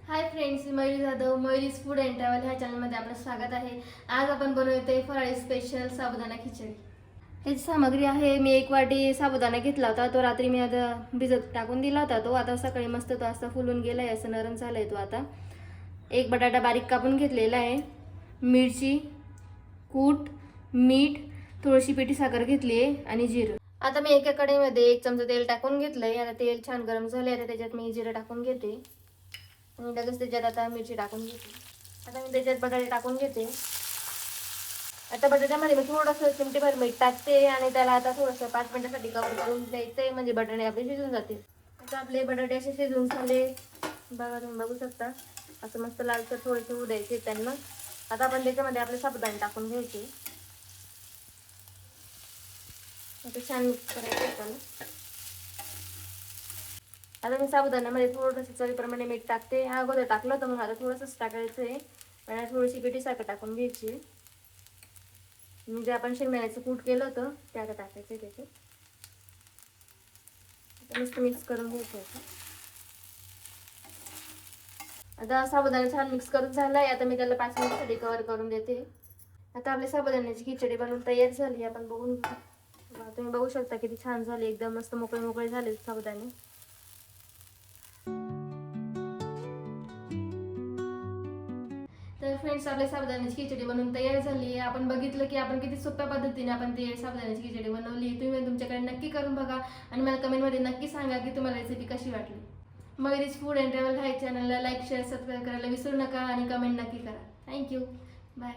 High friends, Mayuri Jadhav Mayuri's food and travel ह्या चॅनलमध्ये आपलं स्वागत आहे। आज आपण बनवतोय फराळी स्पेशल साबुदाणा खिचडी। ह्याची सामग्री आहे, मी 1 वाटी साबुदाणा घेतला होता। तो रात्री मी आता भिजत टाकून दिला होता। तो आता सकाळी मस्त तो असा फुलून गेलाय, असं नरम झालाय तो आता। 1 बटाटा बारीक कापून घेतलेला आहे, मिरची, कूट, मीठ, थोडीशी पिठी साखर घेतली आहे आणि जिरं। आता मी एका कढईमध्ये 1 चमचा तेल टाकून घेतलंय। आता तेल छान गरम झाले, आता त्याच्यात मी जिरं टाकून घेते आणि लगेच त्याच्यात आता मिरची टाकून घेते। आता मी त्याच्यात बटाटे टाकून घेते। आता बटाट्यामध्ये मी थोडंसं चिमटीभर मीठ टाकते आणि त्याला आता थोडंसं 5 मिनिटांसाठी कव्हर करून द्यायचंय, म्हणजे बटाटे आपले शिजून जातील। आता आपले बटाटे असे शिजून झाले बघा, तुम्ही बघू शकता। असं मस्त लालसर थोडेसे होऊ द्यायचे त्यांना। आता आपण त्याच्यामध्ये आपले साबुदाणे टाकून घ्यायचे। आता छान मिक्स करायचं त्याला। आता मी साबुदाण्यामध्ये थोडंसं चवीप्रमाणे मीठ टाकते। अगोदर टाकलं होतं मग आता थोडंसंच टाकायचं आहे आणि थोडीशी पिठी साखर टाकून घ्यायची। म्हणजे आपण शेंगदाण्याचं कूट केलं होतं ते आता टाकायचं आहे त्याच्यात। मस्त मिक्स करून घ्यायचं आहे। आता साबुदाणा छान मिक्स करून झालाय। आता मी त्याला 5 मिनिटांसाठी कव्हर करून देते। आता आपली साबुदाण्याची खिचडी बनवून तयार झाली, आपण बघून घेऊ। तुम्ही बघू शकता किती छान झाली, एकदम मस्त मोकळे मोकळे झाले साबुदाणे। तर फ्रेंड्स, आपल्या साबुदाण्याची खिचडी बनवून तयार झाली आहे। आपण बघितलं की आपण किती सोप्या पद्धतीने आपण ती साबुदाण्याची खिचडी बनवली। तुम्ही तुमच्याकडे नक्की करून बघा आणि मला कमेंटमध्ये नक्की सांगा की तुम्हाला रेसिपी कशी वाटली। मयुरीज फूड अँड ट्रॅव्हल ह्या चॅनलला लाईक, शेअर, सबस्क्राईब करायला विसरू नका आणि कमेंट नक्की करा। Thank you, bye.